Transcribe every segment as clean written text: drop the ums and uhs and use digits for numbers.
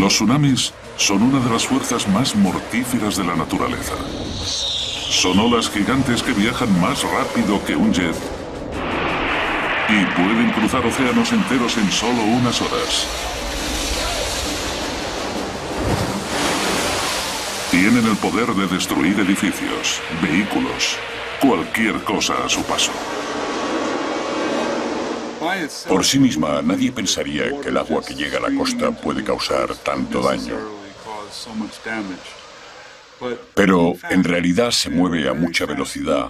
Los tsunamis son una de las fuerzas más mortíferas de la naturaleza. Son olas gigantes que viajan más rápido que un jet y pueden cruzar océanos enteros en solo unas horas. Tienen el poder de destruir edificios, vehículos, cualquier cosa a su paso. Por sí misma, nadie pensaría que el agua que llega a la costa puede causar tanto daño. Pero en realidad se mueve a mucha velocidad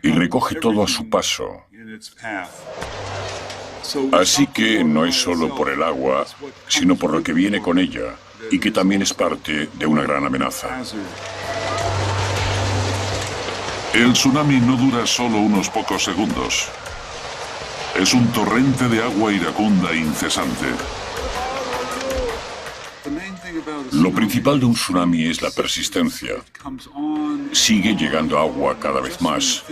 y recoge todo a su paso. Así que no es solo por el agua, sino por lo que viene con ella, y que también es parte de una gran amenaza. El tsunami no dura solo unos pocos segundos. Es un torrente de agua iracunda e incesante. Lo principal de un tsunami es la persistencia. Sigue llegando agua cada vez más.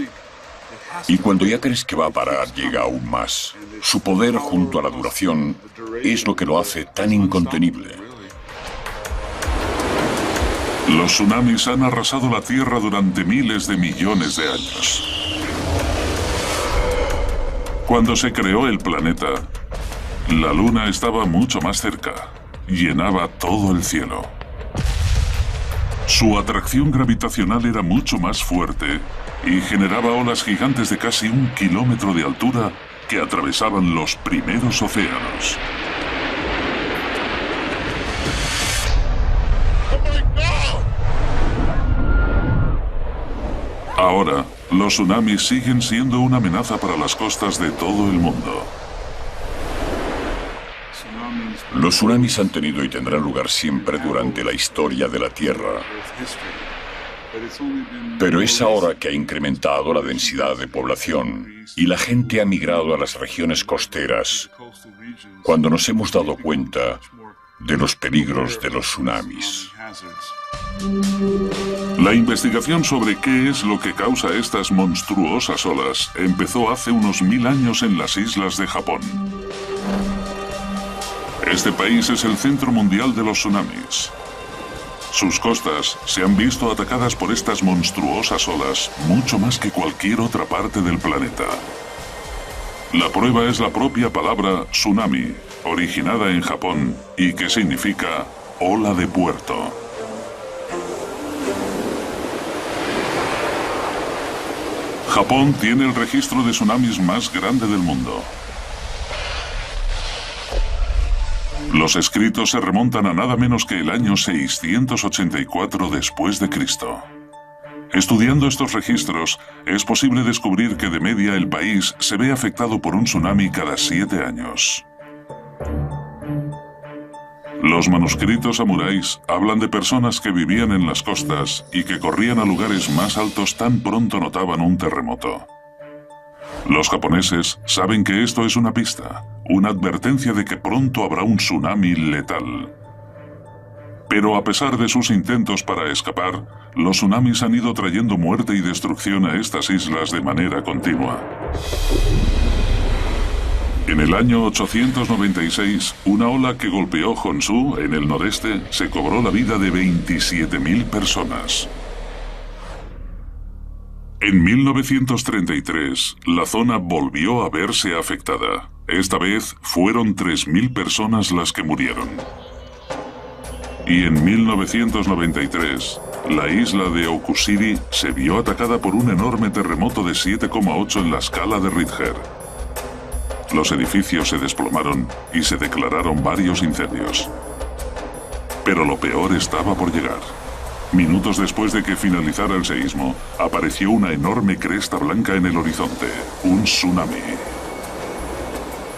Y cuando ya crees que va a parar, llega aún más. Su poder junto a la duración es lo que lo hace tan incontenible. Los tsunamis han arrasado la Tierra durante miles de millones de años. Cuando se creó el planeta, la Luna estaba mucho más cerca. Llenaba todo el cielo. Su atracción gravitacional era mucho más fuerte y generaba olas gigantes de casi 1 kilómetro de altura que atravesaban los primeros océanos. Ahora, los tsunamis siguen siendo una amenaza para las costas de todo el mundo. Los tsunamis han tenido y tendrán lugar siempre durante la historia de la Tierra. Pero es ahora que ha incrementado la densidad de población y la gente ha migrado a las regiones costeras cuando nos hemos dado cuenta de los peligros de los tsunamis. La investigación sobre qué es lo que causa estas monstruosas olas empezó hace unos 1000 años en las islas de Japón. Este país es el centro mundial de los tsunamis. Sus costas se han visto atacadas por estas monstruosas olas mucho más que cualquier otra parte del planeta. La prueba es la propia palabra tsunami, originada en Japón y que significa ola de puerto. Japón tiene el registro de tsunamis más grande del mundo. Los escritos se remontan a nada menos que el año 684 después de Cristo. Estudiando estos registros, es posible descubrir que de media el país se ve afectado por un tsunami cada 7 años. Los manuscritos samuráis hablan de personas que vivían en las costas y que corrían a lugares más altos tan pronto notaban un terremoto. Los japoneses saben que esto es una pista, una advertencia de que pronto habrá un tsunami letal. Pero a pesar de sus intentos para escapar, los tsunamis han ido trayendo muerte y destrucción a estas islas de manera continua. En el año 896, una ola que golpeó Honshu, en el noreste, se cobró la vida de 27.000 personas. En 1933, la zona volvió a verse afectada. Esta vez fueron 3.000 personas las que murieron. Y en 1993, la isla de Okusiri se vio atacada por un enorme terremoto de 7,8 en la escala de Richter. Los edificios se desplomaron y se declararon varios incendios. Pero lo peor estaba por llegar. Minutos después de que finalizara el seísmo, apareció una enorme cresta blanca en el horizonte, un tsunami.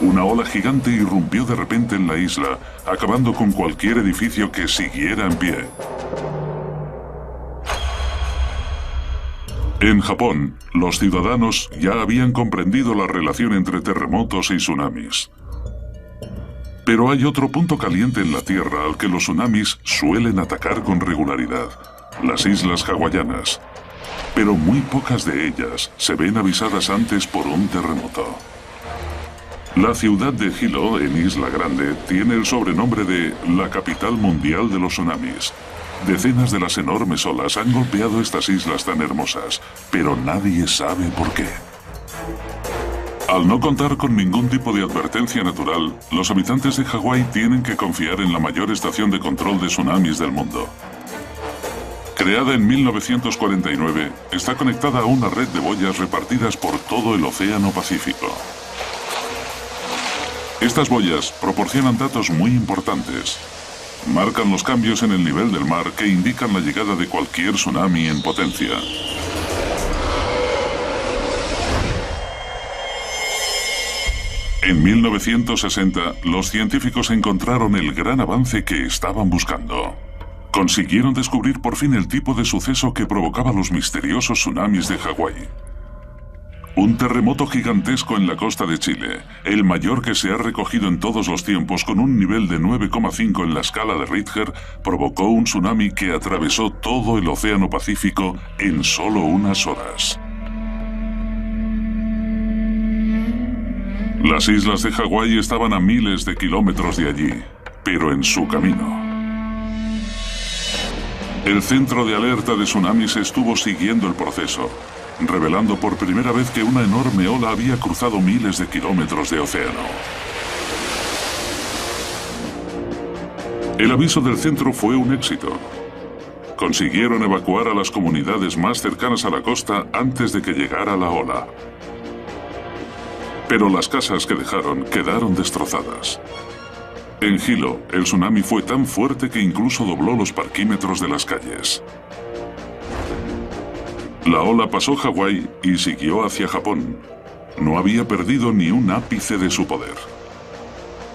Una ola gigante irrumpió de repente en la isla, acabando con cualquier edificio que siguiera en pie. En Japón, los ciudadanos ya habían comprendido la relación entre terremotos y tsunamis. Pero hay otro punto caliente en la Tierra al que los tsunamis suelen atacar con regularidad: las islas hawaianas. Pero muy pocas de ellas se ven avisadas antes por un terremoto. La ciudad de Hilo, en Isla Grande, tiene el sobrenombre de la capital mundial de los tsunamis. Decenas de las enormes olas han golpeado estas islas tan hermosas, pero nadie sabe por qué. Al no contar con ningún tipo de advertencia natural, los habitantes de Hawái tienen que confiar en la mayor estación de control de tsunamis del mundo. Creada en 1949, está conectada a una red de boyas repartidas por todo el Océano Pacífico. Estas boyas proporcionan datos muy importantes. Marcan los cambios en el nivel del mar que indican la llegada de cualquier tsunami en potencia. En 1960, los científicos encontraron el gran avance que estaban buscando. Consiguieron descubrir por fin el tipo de suceso que provocaba los misteriosos tsunamis de Hawái. Un terremoto gigantesco en la costa de Chile, el mayor que se ha recogido en todos los tiempos, con un nivel de 9,5 en la escala de Richter, provocó un tsunami que atravesó todo el Océano Pacífico en solo unas horas. Las islas de Hawái estaban a miles de kilómetros de allí, pero en su camino. El Centro de Alerta de Tsunamis estuvo siguiendo el proceso, revelando por primera vez que una enorme ola había cruzado miles de kilómetros de océano. El aviso del centro fue un éxito. Consiguieron evacuar a las comunidades más cercanas a la costa antes de que llegara la ola. Pero las casas que dejaron quedaron destrozadas. En Hilo, el tsunami fue tan fuerte que incluso dobló los parquímetros de las calles. La ola pasó Hawái y siguió hacia Japón. No había perdido ni un ápice de su poder.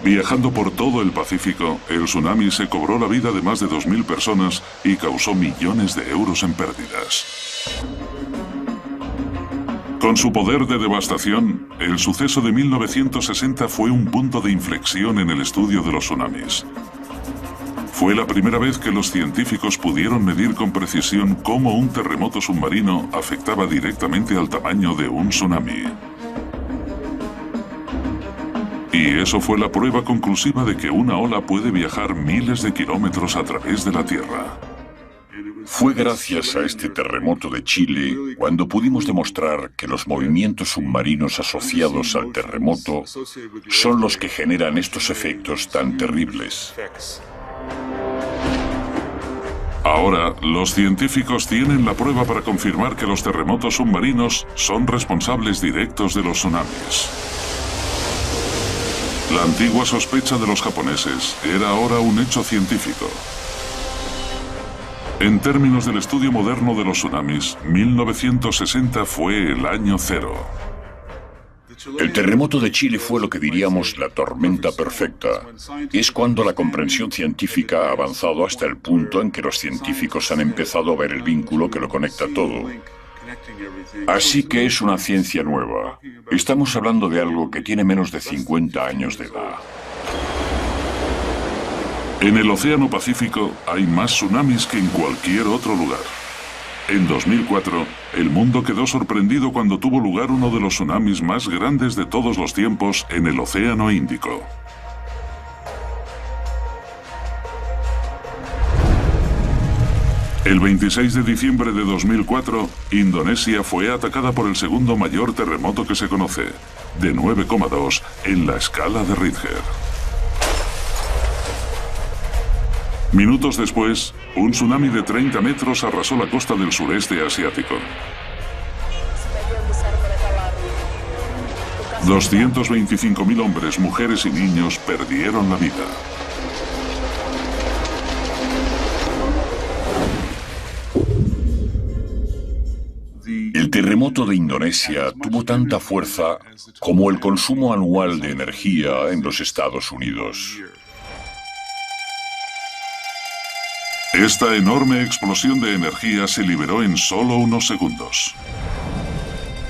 Viajando por todo el Pacífico, el tsunami se cobró la vida de más de 2.000 personas y causó millones de euros en pérdidas. Con su poder de devastación, el suceso de 1960 fue un punto de inflexión en el estudio de los tsunamis. Fue la primera vez que los científicos pudieron medir con precisión cómo un terremoto submarino afectaba directamente al tamaño de un tsunami. Y eso fue la prueba conclusiva de que una ola puede viajar miles de kilómetros a través de la Tierra. Fue gracias a este terremoto de Chile cuando pudimos demostrar que los movimientos submarinos asociados al terremoto son los que generan estos efectos tan terribles. Ahora, los científicos tienen la prueba para confirmar que los terremotos submarinos son responsables directos de los tsunamis. La antigua sospecha de los japoneses era ahora un hecho científico. En términos del estudio moderno de los tsunamis, 1960 fue el año cero. El terremoto de Chile fue lo que diríamos la tormenta perfecta. Es cuando la comprensión científica ha avanzado hasta el punto en que los científicos han empezado a ver el vínculo que lo conecta todo. Así que es una ciencia nueva. Estamos hablando de algo que tiene menos de 50 años de edad. En el Océano Pacífico hay más tsunamis que en cualquier otro lugar. En 2004, el mundo quedó sorprendido cuando tuvo lugar uno de los tsunamis más grandes de todos los tiempos en el Océano Índico. El 26 de diciembre de 2004, Indonesia fue atacada por el segundo mayor terremoto que se conoce, de 9,2 en la escala de Richter. Minutos después, un tsunami de 30 metros arrasó la costa del sureste asiático. 225.000 hombres, mujeres y niños perdieron la vida. El terremoto de Indonesia tuvo tanta fuerza como el consumo anual de energía en los Estados Unidos. Esta enorme explosión de energía se liberó en solo unos segundos.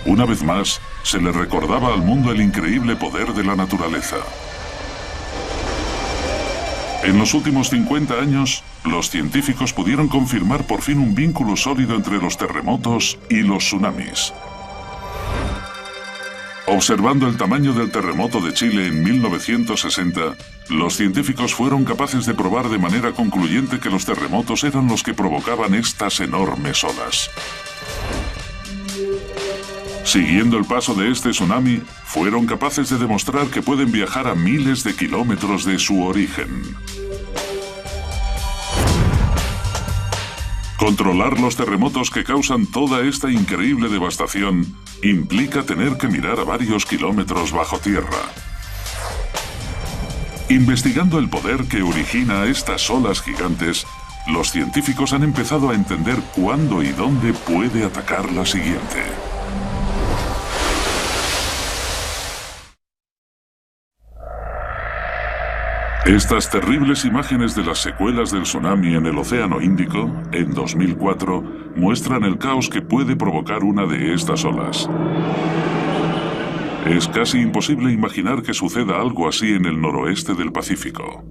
Una vez más, se le recordaba al mundo el increíble poder de la naturaleza. En los últimos 50 años, los científicos pudieron confirmar por fin un vínculo sólido entre los terremotos y los tsunamis. Observando el tamaño del terremoto de Chile en 1960, los científicos fueron capaces de probar de manera concluyente que los terremotos eran los que provocaban estas enormes olas. Siguiendo el paso de este tsunami, fueron capaces de demostrar que pueden viajar a miles de kilómetros de su origen. Controlar los terremotos que causan toda esta increíble devastación implica tener que mirar a varios kilómetros bajo tierra. Investigando el poder que origina estas olas gigantes, los científicos han empezado a entender cuándo y dónde puede atacar la siguiente. Estas terribles imágenes de las secuelas del tsunami en el Océano Índico, en 2004, muestran el caos que puede provocar una de estas olas. Es casi imposible imaginar que suceda algo así en el noroeste del Pacífico.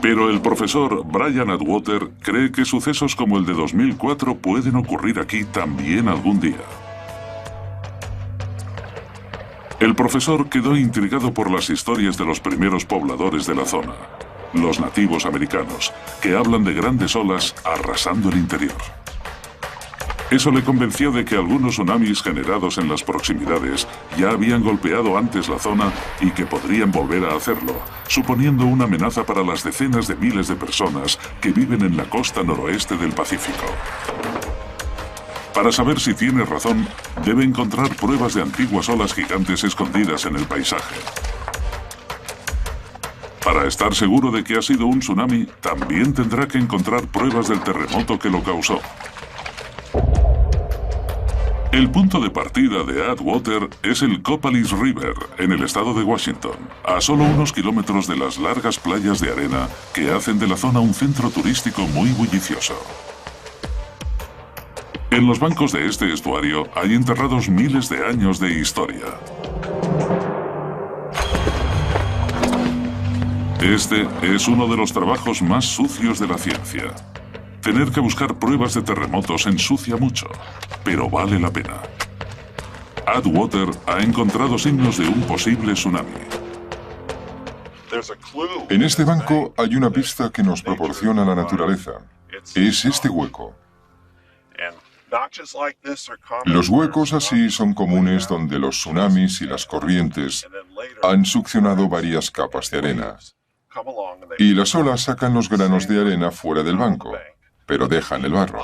Pero el profesor Brian Atwater cree que sucesos como el de 2004 pueden ocurrir aquí también algún día. El profesor quedó intrigado por las historias de los primeros pobladores de la zona, los nativos americanos, que hablan de grandes olas arrasando el interior. Eso le convenció de que algunos tsunamis generados en las proximidades ya habían golpeado antes la zona y que podrían volver a hacerlo, suponiendo una amenaza para las decenas de miles de personas que viven en la costa noroeste del Pacífico. Para saber si tiene razón, debe encontrar pruebas de antiguas olas gigantes escondidas en el paisaje. Para estar seguro de que ha sido un tsunami, también tendrá que encontrar pruebas del terremoto que lo causó. El punto de partida de Atwater es el Copalice River, en el estado de Washington, a solo unos kilómetros de las largas playas de arena que hacen de la zona un centro turístico muy bullicioso. En los bancos de este estuario hay enterrados miles de años de historia. Este es uno de los trabajos más sucios de la ciencia. Tener que buscar pruebas de terremotos ensucia mucho, pero vale la pena. Atwater ha encontrado signos de un posible tsunami. En este banco hay una pista que nos proporciona la naturaleza. Es este hueco. Los huecos así son comunes donde los tsunamis y las corrientes han succionado varias capas de arena. Y las olas sacan los granos de arena fuera del banco, pero dejan el barro.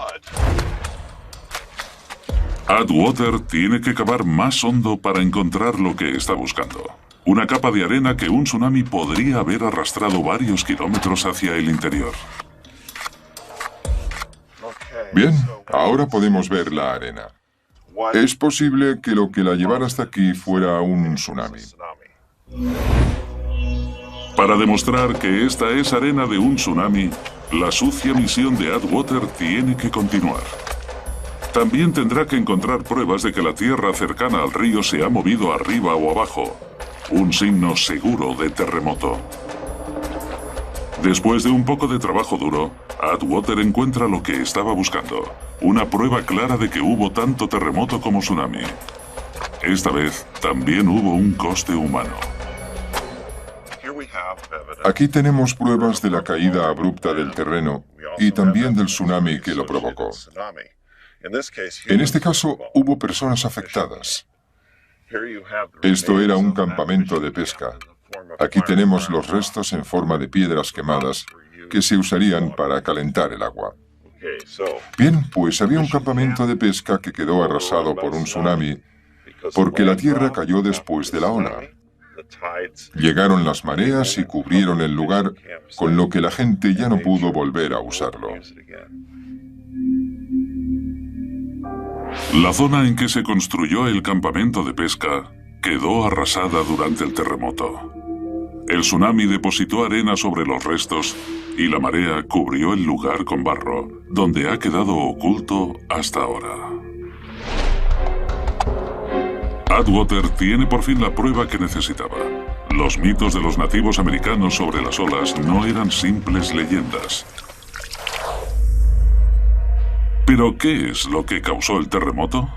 Atwater tiene que cavar más hondo para encontrar lo que está buscando. Una capa de arena que un tsunami podría haber arrastrado varios kilómetros hacia el interior. Bien, ahora podemos ver la arena. Es posible que lo que la llevara hasta aquí fuera un tsunami. Para demostrar que esta es arena de un tsunami, la sucia misión de Atwater tiene que continuar. También tendrá que encontrar pruebas de que la tierra cercana al río se ha movido arriba o abajo, un signo seguro de terremoto. Después de un poco de trabajo duro, Atwater encuentra lo que estaba buscando, una prueba clara de que hubo tanto terremoto como tsunami. Esta vez también hubo un coste humano. Aquí tenemos pruebas de la caída abrupta del terreno y también del tsunami que lo provocó. En este caso, hubo personas afectadas. Esto era un campamento de pesca. Aquí tenemos los restos en forma de piedras quemadas que se usarían para calentar el agua. Bien, pues había un campamento de pesca que quedó arrasado por un tsunami porque la tierra cayó después de la ola. Llegaron las mareas y cubrieron el lugar, con lo que la gente ya no pudo volver a usarlo. La zona en que se construyó el campamento de pesca quedó arrasada durante el terremoto. El tsunami depositó arena sobre los restos y la marea cubrió el lugar con barro, donde ha quedado oculto hasta ahora. Atwater tiene por fin la prueba que necesitaba. Los mitos de los nativos americanos sobre las olas no eran simples leyendas. ¿Pero qué es lo que causó el terremoto?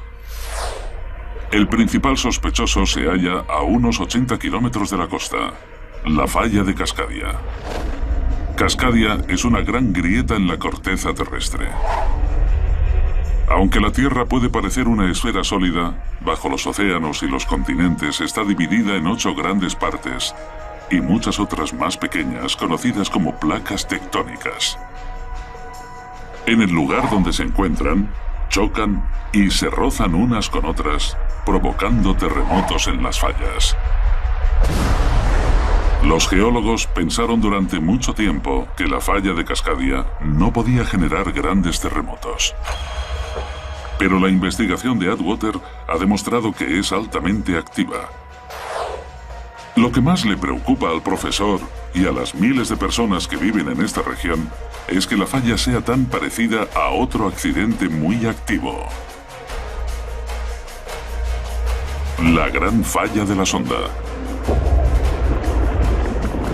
El principal sospechoso se halla a unos 80 kilómetros de la costa, la falla de Cascadia. Cascadia es una gran grieta en la corteza terrestre. Aunque la Tierra puede parecer una esfera sólida, bajo los océanos y los continentes está dividida en 8 grandes partes y muchas otras más pequeñas conocidas como placas tectónicas. En el lugar donde se encuentran, chocan y se rozan unas con otras, provocando terremotos en las fallas. Los geólogos pensaron durante mucho tiempo que la falla de Cascadia no podía generar grandes terremotos. Pero la investigación de Atwater ha demostrado que es altamente activa. Lo que más le preocupa al profesor y a las miles de personas que viven en esta región es que la falla sea tan parecida a otro accidente muy activo. La Gran Falla de la Sonda.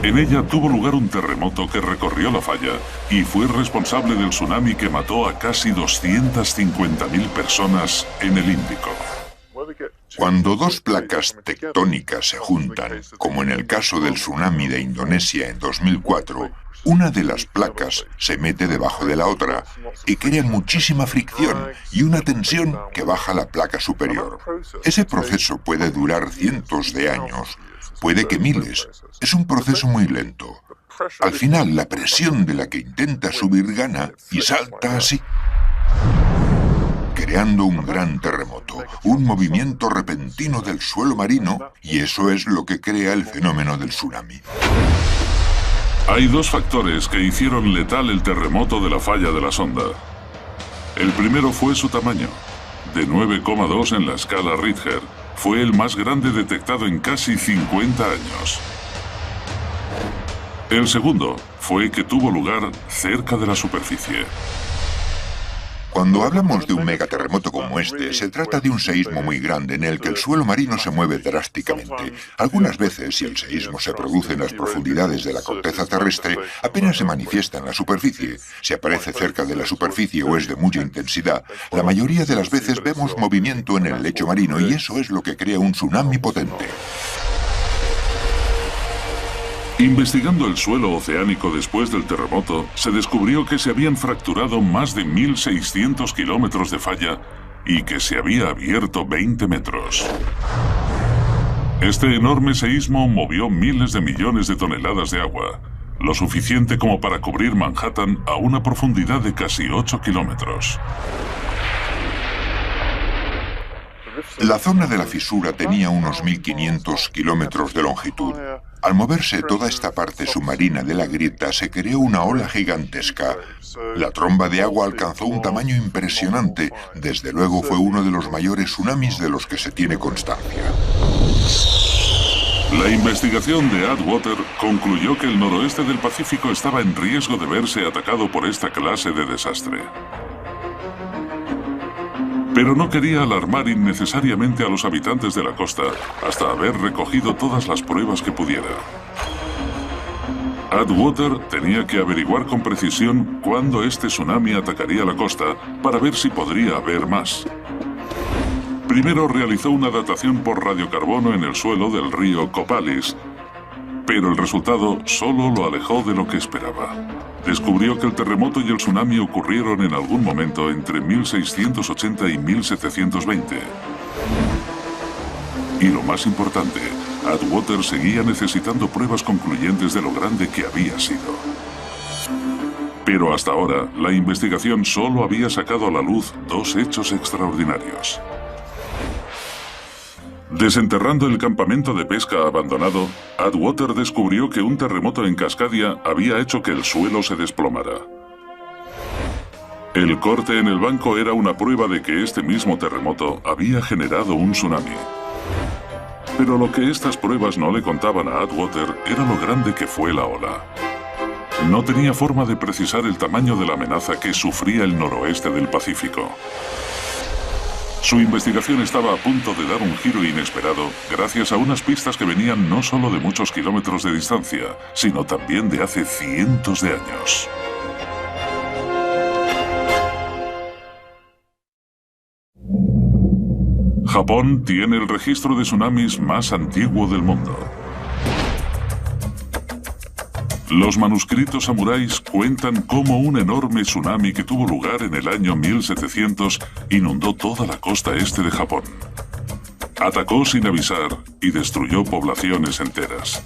En ella tuvo lugar un terremoto que recorrió la falla y fue responsable del tsunami que mató a casi 250.000 personas en el Índico. Cuando dos placas tectónicas se juntan, como en el caso del tsunami de Indonesia en 2004, una de las placas se mete debajo de la otra y crea muchísima fricción y una tensión que baja la placa superior. Ese proceso puede durar cientos de años, puede que miles. Es un proceso muy lento. Al final, la presión de la que intenta subir gana y salta así, creando un gran terremoto, un movimiento repentino del suelo marino, y eso es lo que crea el fenómeno del tsunami. Hay 2 factores que hicieron letal el terremoto de la falla de la sonda. El primero fue su tamaño. De 9,2 en la escala Richter, fue el más grande detectado en casi 50 años. El segundo fue que tuvo lugar cerca de la superficie. Cuando hablamos de un megaterremoto como este, se trata de un seísmo muy grande en el que el suelo marino se mueve drásticamente. Algunas veces, si el seísmo se produce en las profundidades de la corteza terrestre, apenas se manifiesta en la superficie. Si aparece cerca de la superficie o es de mucha intensidad, la mayoría de las veces vemos movimiento en el lecho marino y eso es lo que crea un tsunami potente. Investigando el suelo oceánico después del terremoto, se descubrió que se habían fracturado más de 1.600 kilómetros de falla y que se había abierto 20 metros. Este enorme seísmo movió miles de millones de toneladas de agua, lo suficiente como para cubrir Manhattan a una profundidad de casi 8 kilómetros. La zona de la fisura tenía unos 1.500 kilómetros de longitud. Al moverse toda esta parte submarina de la grieta se creó una ola gigantesca. La tromba de agua alcanzó un tamaño impresionante. Desde luego fue uno de los mayores tsunamis de los que se tiene constancia. La investigación de Atwater concluyó que el noroeste del Pacífico estaba en riesgo de verse atacado por esta clase de desastre. Pero no quería alarmar innecesariamente a los habitantes de la costa hasta haber recogido todas las pruebas que pudiera. Atwater tenía que averiguar con precisión cuándo este tsunami atacaría la costa para ver si podría haber más. Primero realizó una datación por radiocarbono en el suelo del río Copalis, pero el resultado solo lo alejó de lo que esperaba. Descubrió que el terremoto y el tsunami ocurrieron en algún momento entre 1680 y 1720. Y lo más importante, Atwater seguía necesitando pruebas concluyentes de lo grande que había sido. Pero hasta ahora, la investigación solo había sacado a la luz 2 hechos extraordinarios. Desenterrando el campamento de pesca abandonado, Atwater descubrió que un terremoto en Cascadia había hecho que el suelo se desplomara. El corte en el banco era una prueba de que este mismo terremoto había generado un tsunami. Pero lo que estas pruebas no le contaban a Atwater era lo grande que fue la ola. No tenía forma de precisar el tamaño de la amenaza que sufría el noroeste del Pacífico. Su investigación estaba a punto de dar un giro inesperado gracias a unas pistas que venían no solo de muchos kilómetros de distancia, sino también de hace cientos de años. Japón tiene el registro de tsunamis más antiguo del mundo. Los manuscritos samuráis cuentan cómo un enorme tsunami que tuvo lugar en el año 1700 inundó toda la costa este de Japón. Atacó sin avisar y destruyó poblaciones enteras.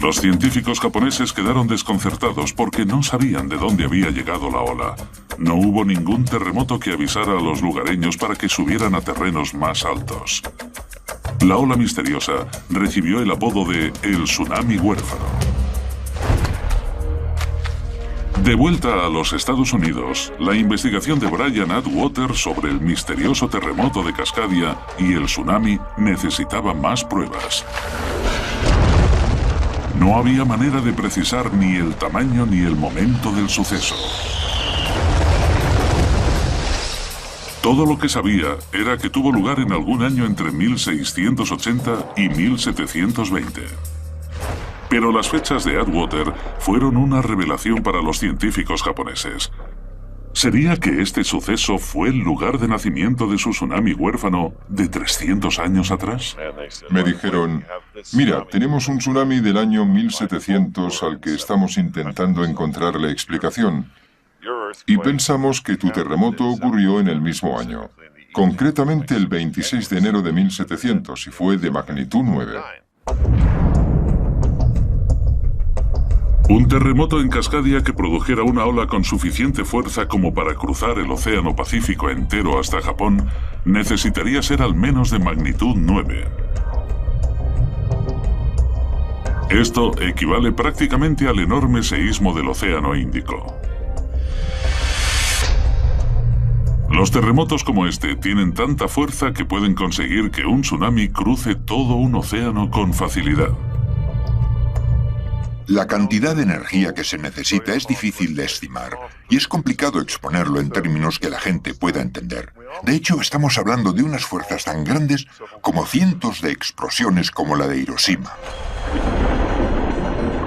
Los científicos japoneses quedaron desconcertados porque no sabían de dónde había llegado la ola. No hubo ningún terremoto que avisara a los lugareños para que subieran a terrenos más altos. La ola misteriosa recibió el apodo de el tsunami huérfano. De vuelta a los Estados Unidos, la investigación de Brian Atwater sobre el misterioso terremoto de Cascadia y el tsunami necesitaba más pruebas. No había manera de precisar ni el tamaño ni el momento del suceso. Todo lo que sabía era que tuvo lugar en algún año entre 1680 y 1720. Pero las fechas de Atwater fueron una revelación para los científicos japoneses. ¿Sería que este suceso fue el lugar de nacimiento de su tsunami huérfano de 300 años atrás? Me dijeron, mira, tenemos un tsunami del año 1700 al que estamos intentando encontrar la explicación. Y pensamos que tu terremoto ocurrió en el mismo año, concretamente el 26 de enero de 1700 y fue de magnitud 9. Un terremoto en Cascadia que produjera una ola con suficiente fuerza como para cruzar el Océano Pacífico entero hasta Japón necesitaría ser al menos de magnitud 9. Esto equivale prácticamente al enorme seísmo del Océano Índico. Los terremotos como este tienen tanta fuerza que pueden conseguir que un tsunami cruce todo un océano con facilidad. La cantidad de energía que se necesita es difícil de estimar y es complicado exponerlo en términos que la gente pueda entender. De hecho, estamos hablando de unas fuerzas tan grandes como cientos de explosiones como la de Hiroshima.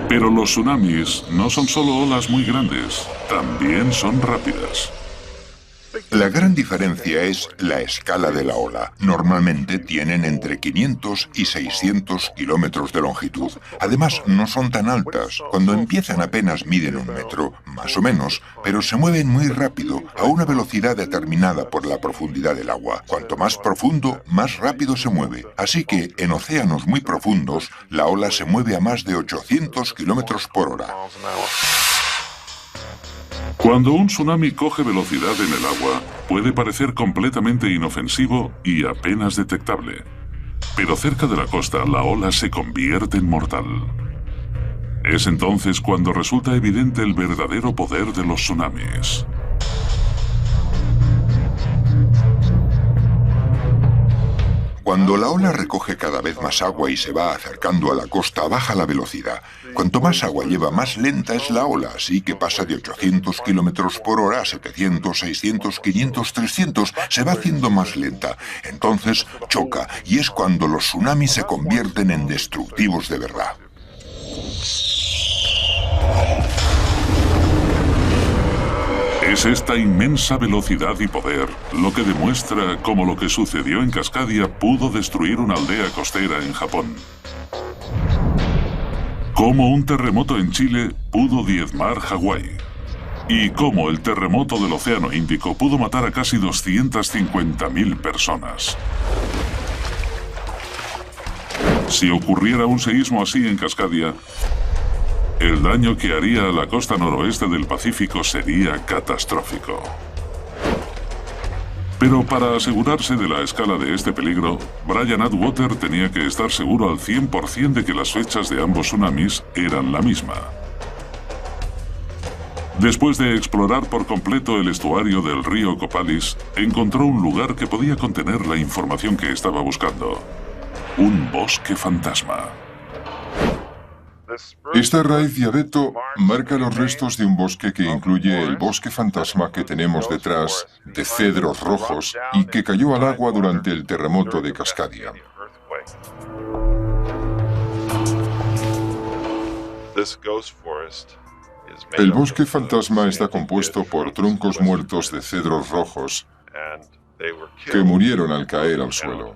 Pero los tsunamis no son solo olas muy grandes, también son rápidas. La gran diferencia es la escala de la ola. Normalmente tienen entre 500 y 600 kilómetros de longitud. Además, no son tan altas. Cuando empiezan apenas miden 1 metro, más o menos, pero se mueven muy rápido, a una velocidad determinada por la profundidad del agua. Cuanto más profundo, más rápido se mueve. Así que, en océanos muy profundos, la ola se mueve a más de 800 kilómetros por hora. Cuando un tsunami coge velocidad en el agua, puede parecer completamente inofensivo y apenas detectable. Pero cerca de la costa, la ola se convierte en mortal. Es entonces cuando resulta evidente el verdadero poder de los tsunamis. Cuando la ola recoge cada vez más agua y se va acercando a la costa, baja la velocidad. Cuanto más agua lleva, más lenta es la ola, así que pasa de 800 kilómetros por hora a 700, 600, 500, 300. Se va haciendo más lenta. Entonces choca y es cuando los tsunamis se convierten en destructivos de verdad. Es esta inmensa velocidad y poder lo que demuestra cómo lo que sucedió en Cascadia pudo destruir una aldea costera en Japón. Cómo un terremoto en Chile pudo diezmar Hawái. Y cómo el terremoto del Océano Índico pudo matar a casi 250.000 personas. Si ocurriera un seísmo así en Cascadia, el daño que haría a la costa noroeste del Pacífico sería catastrófico. Pero para asegurarse de la escala de este peligro, Brian Atwater tenía que estar seguro al 100% de que las fechas de ambos tsunamis eran la misma. Después de explorar por completo el estuario del río Copalis, encontró un lugar que podía contener la información que estaba buscando. Un bosque fantasma. Esta raíz de abeto marca los restos de un bosque que incluye el bosque fantasma que tenemos detrás, de cedros rojos, y que cayó al agua durante el terremoto de Cascadia. El bosque fantasma está compuesto por troncos muertos de cedros rojos que murieron al caer al suelo.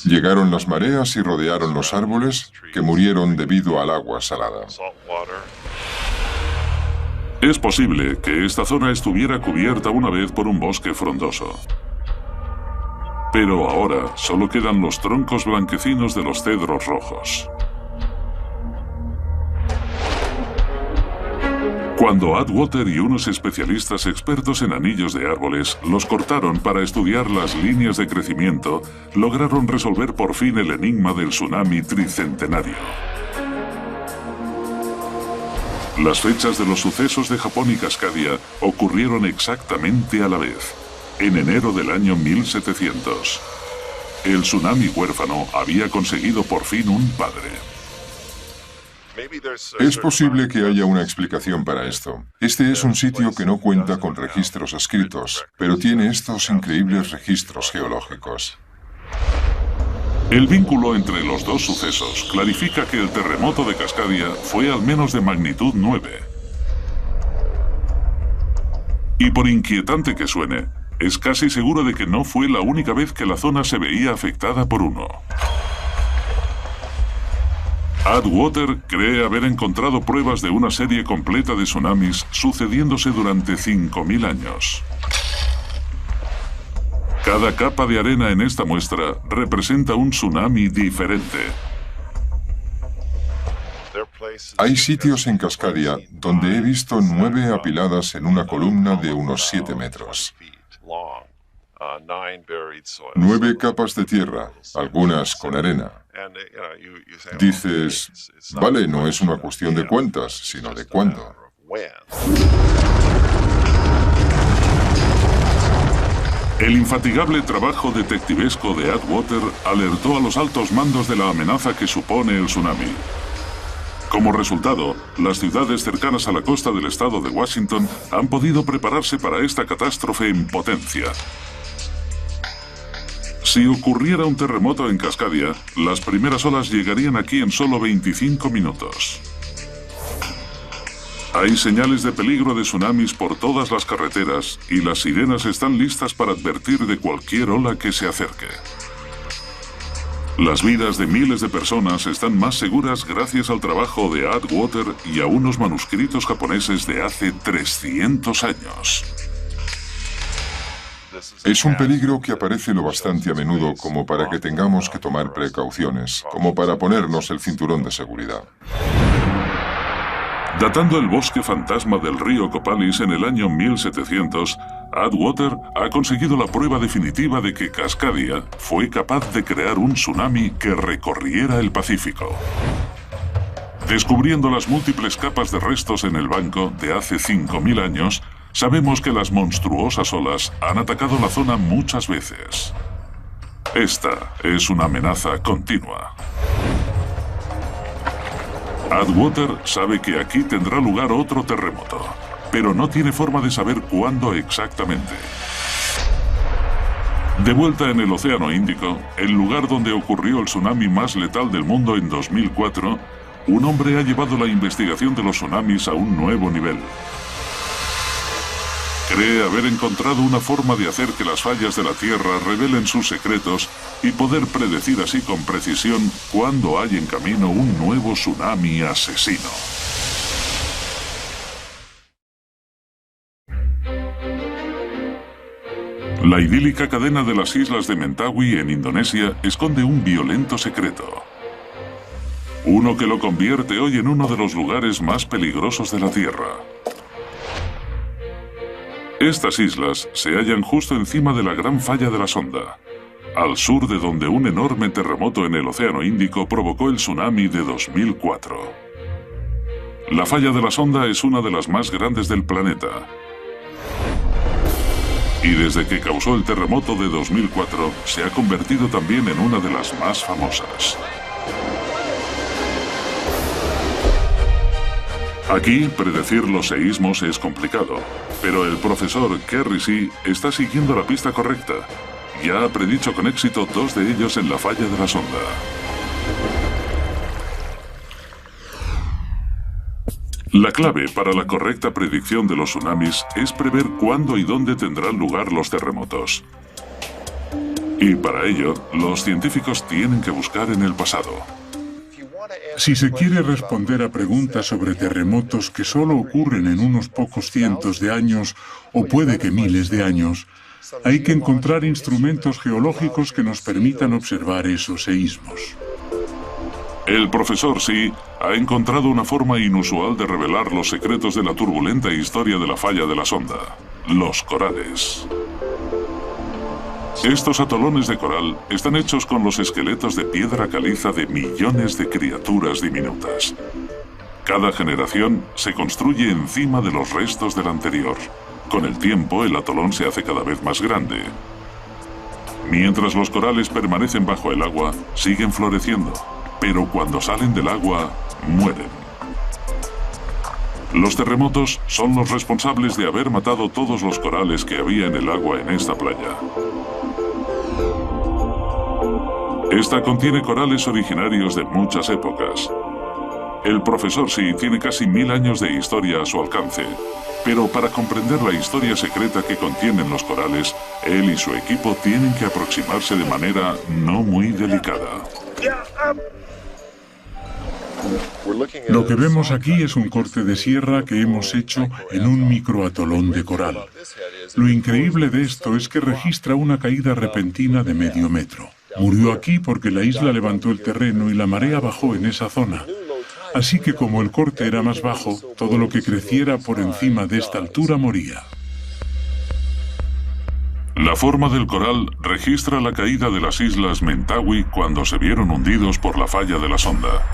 Llegaron las mareas y rodearon los árboles, que murieron debido al agua salada. Es posible que esta zona estuviera cubierta una vez por un bosque frondoso. Pero ahora solo quedan los troncos blanquecinos de los cedros rojos. Cuando Atwater y unos especialistas expertos en anillos de árboles los cortaron para estudiar las líneas de crecimiento, lograron resolver por fin el enigma del tsunami tricentenario. Las fechas de los sucesos de Japón y Cascadia ocurrieron exactamente a la vez, en enero del año 1700. El tsunami huérfano había conseguido por fin un padre. Es posible que haya una explicación para esto. Este es un sitio que no cuenta con registros escritos, pero tiene estos increíbles registros geológicos. El vínculo entre los dos sucesos clarifica que el terremoto de Cascadia fue al menos de magnitud 9. Y por inquietante que suene, es casi seguro de que no fue la única vez que la zona se veía afectada por uno. Atwater cree haber encontrado pruebas de una serie completa de tsunamis sucediéndose durante 5000 años. Cada capa de arena en esta muestra representa un tsunami diferente. Hay sitios en Cascadia donde he visto 9 apiladas en una columna de unos 7 metros. 9 capas de tierra, algunas con arena. Dices, vale, no es una cuestión de cuántas, sino de cuándo. El infatigable trabajo detectivesco de Atwater alertó a los altos mandos de la amenaza que supone el tsunami. Como resultado, las ciudades cercanas a la costa del estado de Washington han podido prepararse para esta catástrofe en potencia. Si ocurriera un terremoto en Cascadia, las primeras olas llegarían aquí en solo 25 minutos. Hay señales de peligro de tsunamis por todas las carreteras y las sirenas están listas para advertir de cualquier ola que se acerque. Las vidas de miles de personas están más seguras gracias al trabajo de Atwater y a unos manuscritos japoneses de hace 300 años. Es un peligro que aparece lo bastante a menudo como para que tengamos que tomar precauciones, como para ponernos el cinturón de seguridad. Datando el bosque fantasma del río Copalis en el año 1700, Atwater ha conseguido la prueba definitiva de que Cascadia fue capaz de crear un tsunami que recorriera el Pacífico. Descubriendo las múltiples capas de restos en el banco de hace 5000 años, sabemos que las monstruosas olas han atacado la zona muchas veces. Esta es una amenaza continua. Atwater sabe que aquí tendrá lugar otro terremoto, pero no tiene forma de saber cuándo exactamente. De vuelta en el Océano Índico, el lugar donde ocurrió el tsunami más letal del mundo en 2004, un hombre ha llevado la investigación de los tsunamis a un nuevo nivel. Cree haber encontrado una forma de hacer que las fallas de la Tierra revelen sus secretos y poder predecir así con precisión cuándo hay en camino un nuevo tsunami asesino. La idílica cadena de las islas de Mentawai en Indonesia esconde un violento secreto. Uno que lo convierte hoy en uno de los lugares más peligrosos de la Tierra. Estas islas se hallan justo encima de la Gran Falla de la Sonda, al sur de donde un enorme terremoto en el Océano Índico provocó el tsunami de 2004. La Falla de la Sonda es una de las más grandes del planeta. Y desde que causó el terremoto de 2004, se ha convertido también en una de las más famosas. Aquí, predecir los seísmos es complicado, pero el profesor Kerry C. está siguiendo la pista correcta. Ya ha predicho con éxito 2 de ellos en la Falla de la Sonda. La clave para la correcta predicción de los tsunamis es prever cuándo y dónde tendrán lugar los terremotos. Y para ello, los científicos tienen que buscar en el pasado. Si se quiere responder a preguntas sobre terremotos que solo ocurren en unos pocos cientos de años, o puede que miles de años, hay que encontrar instrumentos geológicos que nos permitan observar esos seísmos. El profesor Xi ha encontrado una forma inusual de revelar los secretos de la turbulenta historia de la falla de la sonda: los corales. Estos atolones de coral están hechos con los esqueletos de piedra caliza de millones de criaturas diminutas. Cada generación se construye encima de los restos del anterior. Con el tiempo, el atolón se hace cada vez más grande. Mientras los corales permanecen bajo el agua, siguen floreciendo, pero cuando salen del agua, mueren. Los terremotos son los responsables de haber matado todos los corales que había en el agua en esta playa. Esta contiene corales originarios de muchas épocas. El profesor Xi tiene casi 1000 años de historia a su alcance, pero para comprender la historia secreta que contienen los corales, él y su equipo tienen que aproximarse de manera no muy delicada. Lo que vemos aquí es un corte de sierra que hemos hecho en un microatolón de coral. Lo increíble de esto es que registra una caída repentina de medio metro. Murió aquí porque la isla levantó el terreno y la marea bajó en esa zona. Así que como el corte era más bajo, todo lo que creciera por encima de esta altura moría. La forma del coral registra la caída de las islas Mentawai cuando se vieron hundidos por la falla de la sonda.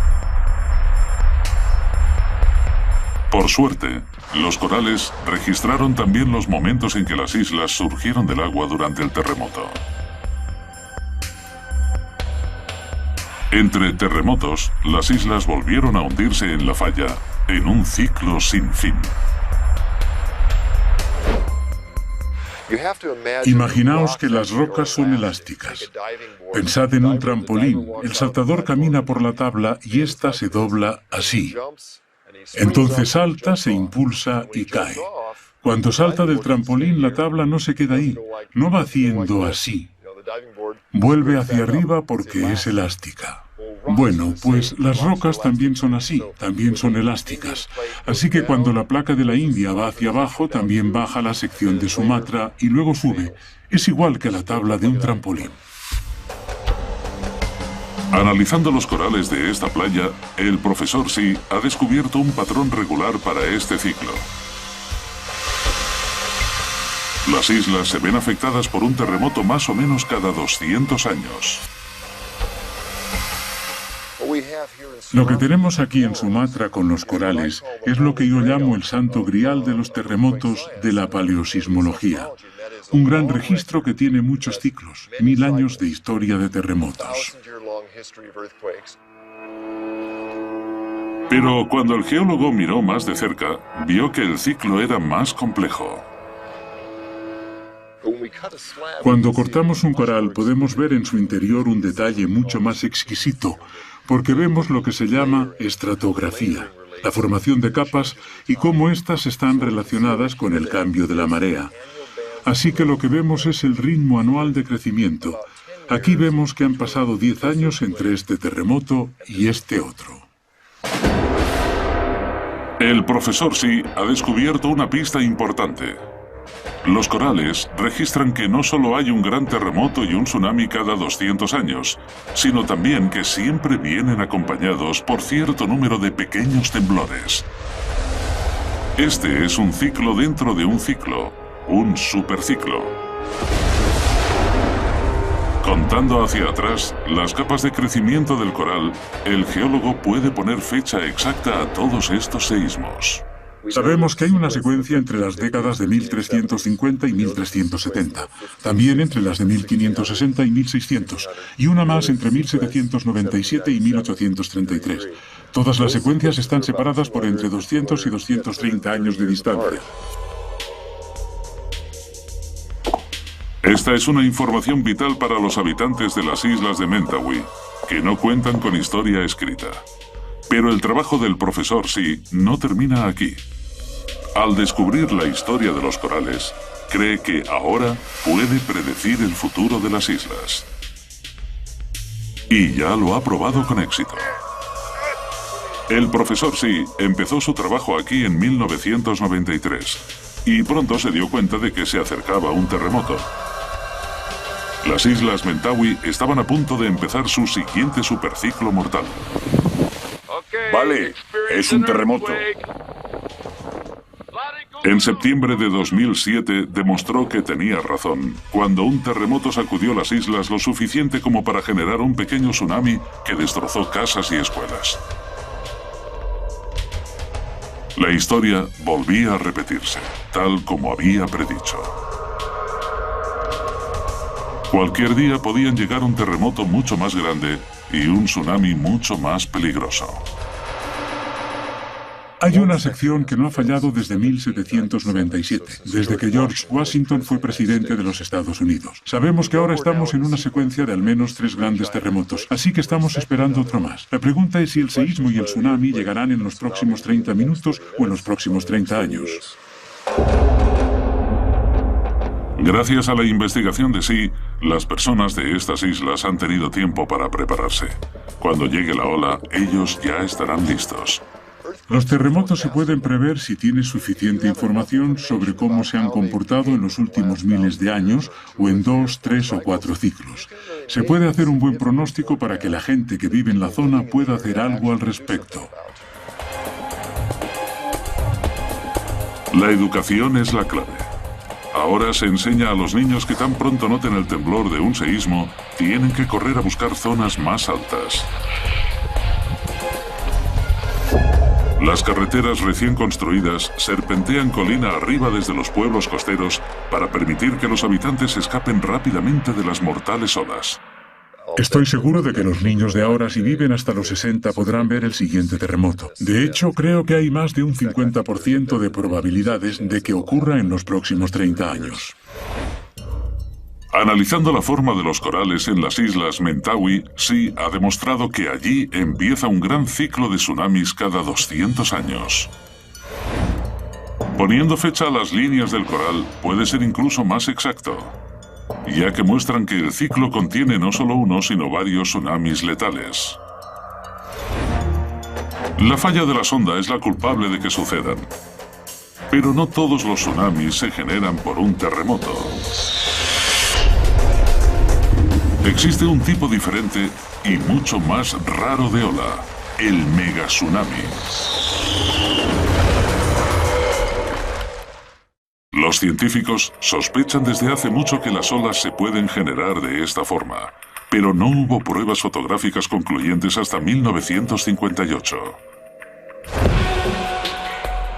Por suerte, los corales registraron también los momentos en que las islas surgieron del agua durante el terremoto. Entre terremotos, las islas volvieron a hundirse en la falla, en un ciclo sin fin. Imaginaos que las rocas son elásticas. Pensad en un trampolín. El saltador camina por la tabla y ésta se dobla así. Entonces salta, se impulsa y cae. Cuando salta del trampolín, la tabla no se queda ahí, no va haciendo así. Vuelve hacia arriba porque es elástica. Bueno, pues las rocas también son así, también son elásticas. Así que cuando la placa de la India va hacia abajo, también baja la sección de Sumatra y luego sube. Es igual que la tabla de un trampolín. Analizando los corales de esta playa, el profesor Xi ha descubierto un patrón regular para este ciclo. Las islas se ven afectadas por un terremoto más o menos cada 200 años. Lo que tenemos aquí en Sumatra con los corales es lo que yo llamo el santo grial de los terremotos de la paleosismología. Un gran registro que tiene muchos ciclos, 1000 años de historia de terremotos. Pero cuando el geólogo miró más de cerca, vio que el ciclo era más complejo. Cuando cortamos un coral podemos ver en su interior un detalle mucho más exquisito, porque vemos lo que se llama estratografía, la formación de capas y cómo éstas están relacionadas con el cambio de la marea. Así que lo que vemos es el ritmo anual de crecimiento. Aquí vemos que han pasado 10 años entre este terremoto y este otro. El profesor Xi ha descubierto una pista importante. Los corales registran que no solo hay un gran terremoto y un tsunami cada 200 años, sino también que siempre vienen acompañados por cierto número de pequeños temblores. Este es un ciclo dentro de un ciclo, un superciclo. Contando hacia atrás las capas de crecimiento del coral, el geólogo puede poner fecha exacta a todos estos seísmos. Sabemos que hay una secuencia entre las décadas de 1350 y 1370, también entre las de 1560 y 1600, y una más entre 1797 y 1833. Todas las secuencias están separadas por entre 200 y 230 años de distancia. Esta es una información vital para los habitantes de las islas de Mentawai, que no cuentan con historia escrita. Pero el trabajo del profesor Sí no termina aquí. Al descubrir la historia de los corales, cree que ahora puede predecir el futuro de las islas. Y ya lo ha probado con éxito. El profesor Sí empezó su trabajo aquí en 1993 y pronto se dio cuenta de que se acercaba un terremoto. Las islas Mentawai estaban a punto de empezar su siguiente superciclo mortal. Vale, es un terremoto. En septiembre de 2007 demostró que tenía razón, cuando un terremoto sacudió las islas lo suficiente como para generar un pequeño tsunami que destrozó casas y escuelas. La historia volvía a repetirse, tal como había predicho. Cualquier día podían llegar un terremoto mucho más grande y un tsunami mucho más peligroso. Hay una sección que no ha fallado desde 1797, desde que George Washington fue presidente de los Estados Unidos. Sabemos que ahora estamos en una secuencia de al menos 3 grandes terremotos, así que estamos esperando otro más. La pregunta es si el seísmo y el tsunami llegarán en los próximos 30 minutos o en los próximos 30 años. Gracias a la investigación de Sí, las personas de estas islas han tenido tiempo para prepararse. Cuando llegue la ola, ellos ya estarán listos. Los terremotos se pueden prever si tienes suficiente información sobre cómo se han comportado en los últimos miles de años o en 2, 3 o 4 ciclos. Se puede hacer un buen pronóstico para que la gente que vive en la zona pueda hacer algo al respecto. La educación es la clave. Ahora se enseña a los niños que tan pronto noten el temblor de un seísmo, tienen que correr a buscar zonas más altas. Las carreteras recién construidas serpentean colina arriba desde los pueblos costeros para permitir que los habitantes escapen rápidamente de las mortales olas. Estoy seguro de que los niños de ahora, si viven hasta los 60, podrán ver el siguiente terremoto. De hecho, creo que hay más de un 50% de probabilidades de que ocurra en los próximos 30 años. Analizando la forma de los corales en las islas Mentawai, Sí ha demostrado que allí empieza un gran ciclo de tsunamis cada 200 años. Poniendo fecha a las líneas del coral puede ser incluso más exacto, ya que muestran que el ciclo contiene no solo uno, sino varios tsunamis letales. La falla de la sonda es la culpable de que sucedan, pero no todos los tsunamis se generan por un terremoto. Existe un tipo diferente y mucho más raro de ola, el megatsunami. Los científicos sospechan desde hace mucho que las olas se pueden generar de esta forma, pero no hubo pruebas fotográficas concluyentes hasta 1958.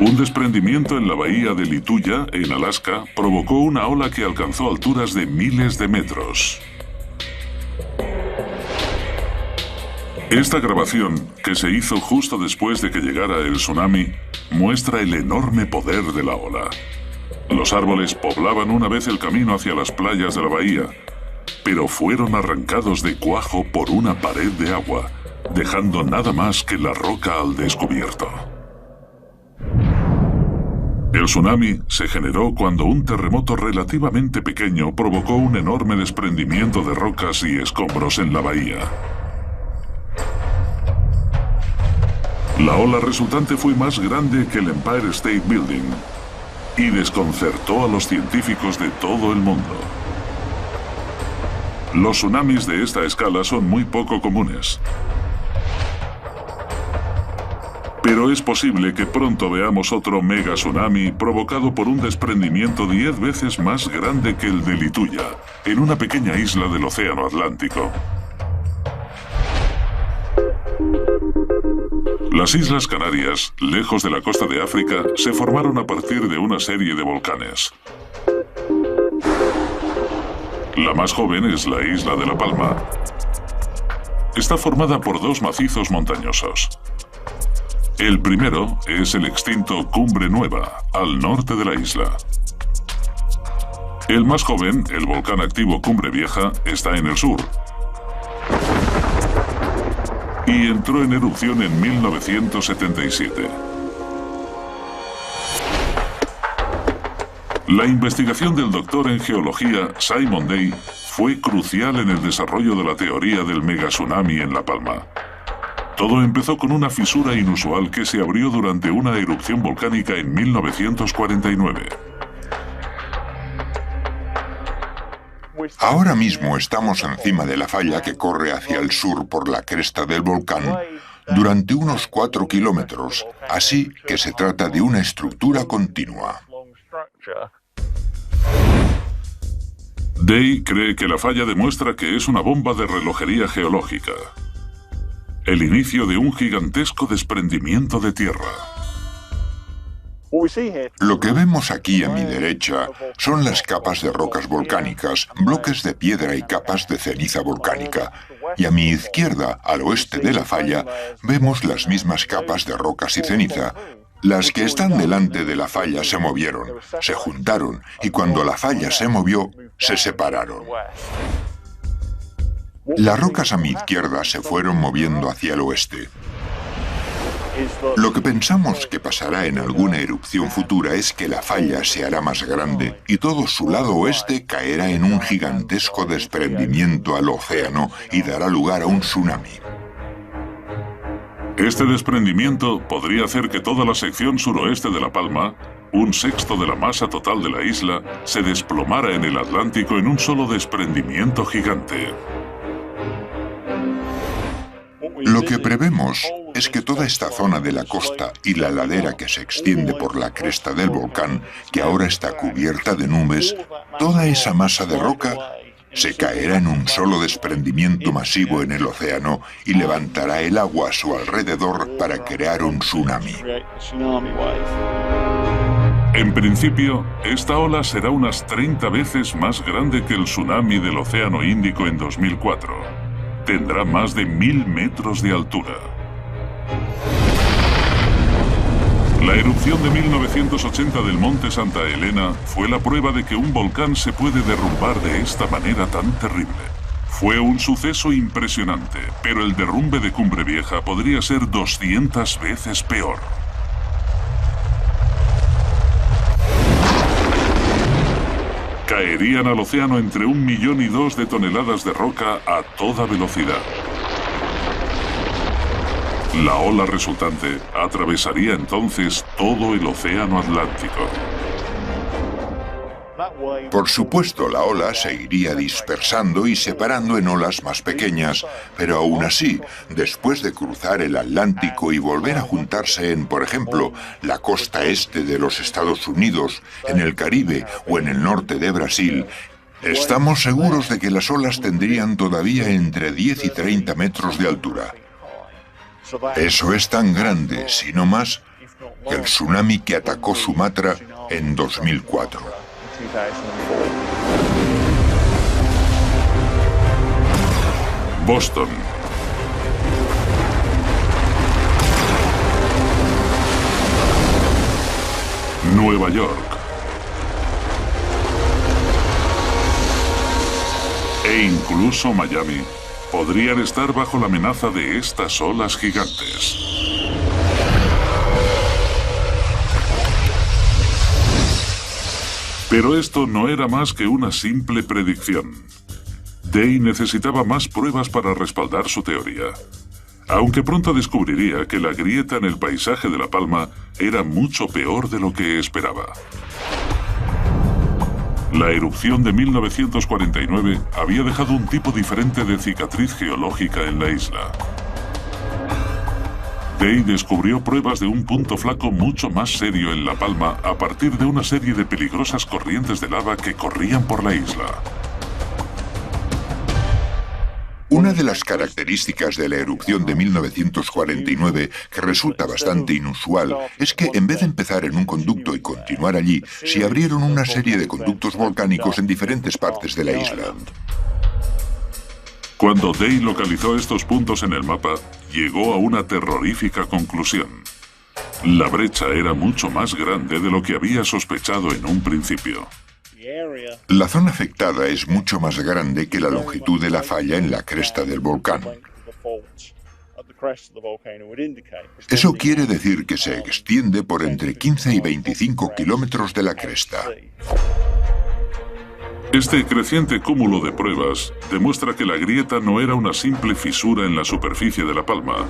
Un desprendimiento en la bahía de Lituya, en Alaska, provocó una ola que alcanzó alturas de miles de metros. Esta grabación, que se hizo justo después de que llegara el tsunami, muestra el enorme poder de la ola. Los árboles poblaban una vez el camino hacia las playas de la bahía, pero fueron arrancados de cuajo por una pared de agua, dejando nada más que la roca al descubierto. El tsunami se generó cuando un terremoto relativamente pequeño provocó un enorme desprendimiento de rocas y escombros en la bahía. La ola resultante fue más grande que el Empire State Building y desconcertó a los científicos de todo el mundo. Los tsunamis de esta escala son muy poco comunes, pero es posible que pronto veamos otro mega tsunami provocado por un desprendimiento 10 veces más grande que el de Lituya, en una pequeña isla del Océano Atlántico. Las Islas Canarias, lejos de la costa de África, se formaron a partir de una serie de volcanes. La más joven es la isla de La Palma. Está formada por 2 macizos montañosos. El primero es el extinto Cumbre Nueva, al norte de la isla. El más joven, el volcán activo Cumbre Vieja, está en el sur. y entró en erupción en 1977. La investigación del doctor en geología Simon Day fue crucial en el desarrollo de la teoría del megatsunami en La Palma. Todo empezó con una fisura inusual que se abrió durante una erupción volcánica en 1949. Ahora mismo estamos encima de la falla que corre hacia el sur por la cresta del volcán durante unos 4 kilómetros, así que se trata de una estructura continua. Day cree que la falla demuestra que es una bomba de relojería geológica. El inicio de un gigantesco desprendimiento de tierra. Lo que vemos aquí a mi derecha son las capas de rocas volcánicas, bloques de piedra y capas de ceniza volcánica. Y a mi izquierda, al oeste de la falla, vemos las mismas capas de rocas y ceniza. Las que están delante de la falla se movieron, se juntaron, y cuando la falla se movió, se separaron. Las rocas a mi izquierda se fueron moviendo hacia el oeste. Lo que pensamos que pasará en alguna erupción futura es que la falla se hará más grande y todo su lado oeste caerá en un gigantesco desprendimiento al océano y dará lugar a un tsunami. Este desprendimiento podría hacer que toda la sección suroeste de La Palma, un sexto de la masa total de la isla, se desplomara en el Atlántico en un solo desprendimiento gigante. Lo que prevemos es que toda esta zona de la costa y la ladera que se extiende por la cresta del volcán, que ahora está cubierta de nubes, toda esa masa de roca se caerá en un solo desprendimiento masivo en el océano y levantará el agua a su alrededor para crear un tsunami. En principio, esta ola será unas 30 veces más grande que el tsunami del Océano Índico en 2004. Tendrá más de 1000 metros de altura. La erupción de 1980 del Monte Santa Elena fue la prueba de que un volcán se puede derrumbar de esta manera tan terrible. Fue un suceso impresionante, pero el derrumbe de Cumbre Vieja podría ser 200 veces peor. Caerían al océano entre 1,2 millones de toneladas de roca a toda velocidad. La ola resultante atravesaría entonces todo el océano Atlántico. Por supuesto, la ola se iría dispersando y separando en olas más pequeñas, pero aún así, después de cruzar el Atlántico y volver a juntarse en, por ejemplo, la costa este de los Estados Unidos, en el Caribe o en el norte de Brasil, estamos seguros de que las olas tendrían todavía entre 10 y 30 metros de altura. Eso es tan grande, si no más, que el tsunami que atacó Sumatra en 2004. Boston. Nueva York. E incluso Miami podrían estar bajo la amenaza de estas olas gigantes. Pero esto no era más que una simple predicción. Day necesitaba más pruebas para respaldar su teoría, aunque pronto descubriría que la grieta en el paisaje de La Palma era mucho peor de lo que esperaba. La erupción de 1949 había dejado un tipo diferente de cicatriz geológica en la isla. Day descubrió pruebas de un punto flaco mucho más serio en La Palma a partir de una serie de peligrosas corrientes de lava que corrían por la isla. Una de las características de la erupción de 1949, que resulta bastante inusual, es que en vez de empezar en un conducto y continuar allí, se abrieron una serie de conductos volcánicos en diferentes partes de la isla. Cuando Day localizó estos puntos en el mapa, llegó a una terrorífica conclusión. La brecha era mucho más grande de lo que había sospechado en un principio. La zona afectada es mucho más grande que la longitud de la falla en la cresta del volcán. Eso quiere decir que se extiende por entre 15 y 25 kilómetros de la cresta. Este creciente cúmulo de pruebas demuestra que la grieta no era una simple fisura en la superficie de la palma,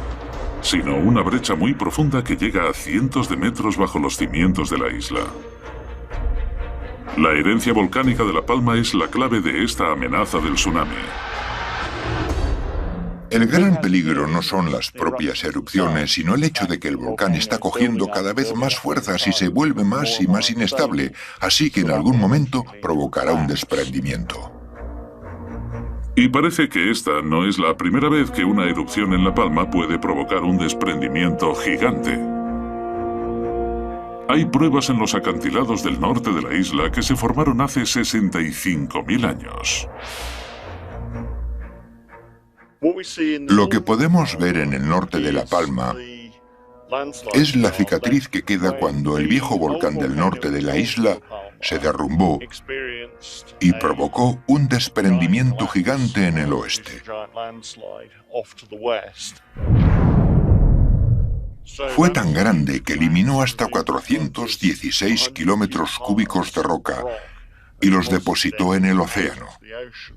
sino una brecha muy profunda que llega a cientos de metros bajo los cimientos de la isla. La herencia volcánica de La Palma es la clave de esta amenaza del tsunami. El gran peligro no son las propias erupciones, sino el hecho de que el volcán está cogiendo cada vez más fuerzas y se vuelve más y más inestable, así que en algún momento provocará un desprendimiento. Y parece que esta no es la primera vez que una erupción en La Palma puede provocar un desprendimiento gigante. Hay pruebas en los acantilados del norte de la isla que se formaron hace 65.000 años. Lo que podemos ver en el norte de La Palma es la cicatriz que queda cuando el viejo volcán del norte de la isla se derrumbó y provocó un desprendimiento gigante en el oeste. Fue tan grande que eliminó hasta 416 kilómetros cúbicos de roca y los depositó en el océano.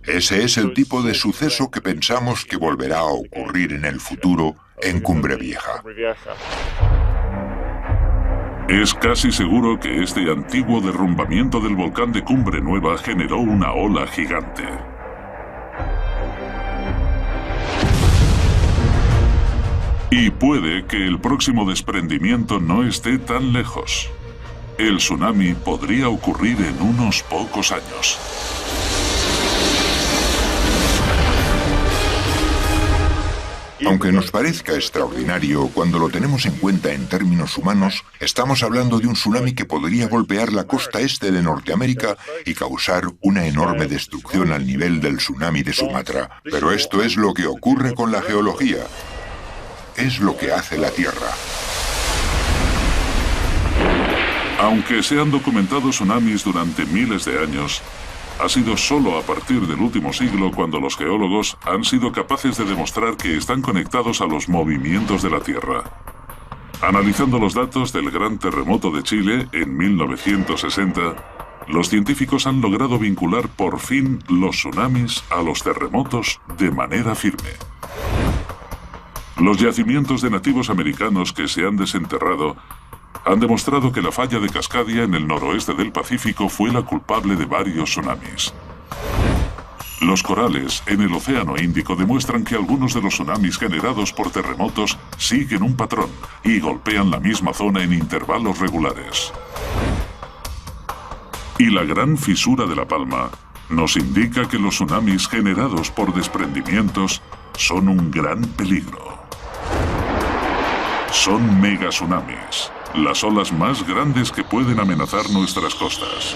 Ese es el tipo de suceso que pensamos que volverá a ocurrir en el futuro en Cumbre Vieja. Es casi seguro que este antiguo derrumbamiento del volcán de Cumbre Nueva generó una ola gigante. Y puede que el próximo desprendimiento no esté tan lejos. El tsunami podría ocurrir en unos pocos años. Aunque nos parezca extraordinario, cuando lo tenemos en cuenta en términos humanos, estamos hablando de un tsunami que podría golpear la costa este de Norteamérica y causar una enorme destrucción al nivel del tsunami de Sumatra. Pero esto es lo que ocurre con la geología. Es lo que hace la Tierra. Aunque se han documentado tsunamis durante miles de años, ha sido solo a partir del último siglo cuando los geólogos han sido capaces de demostrar que están conectados a los movimientos de la Tierra. Analizando los datos del gran terremoto de Chile en 1960, los científicos han logrado vincular por fin los tsunamis a los terremotos de manera firme. Los yacimientos de nativos americanos que se han desenterrado han demostrado que la falla de Cascadia en el noroeste del Pacífico fue la culpable de varios tsunamis. Los corales en el Océano Índico demuestran que algunos de los tsunamis generados por terremotos siguen un patrón y golpean la misma zona en intervalos regulares. Y la gran fisura de La Palma nos indica que los tsunamis generados por desprendimientos son un gran peligro. Son megatsunamis, las olas más grandes que pueden amenazar nuestras costas.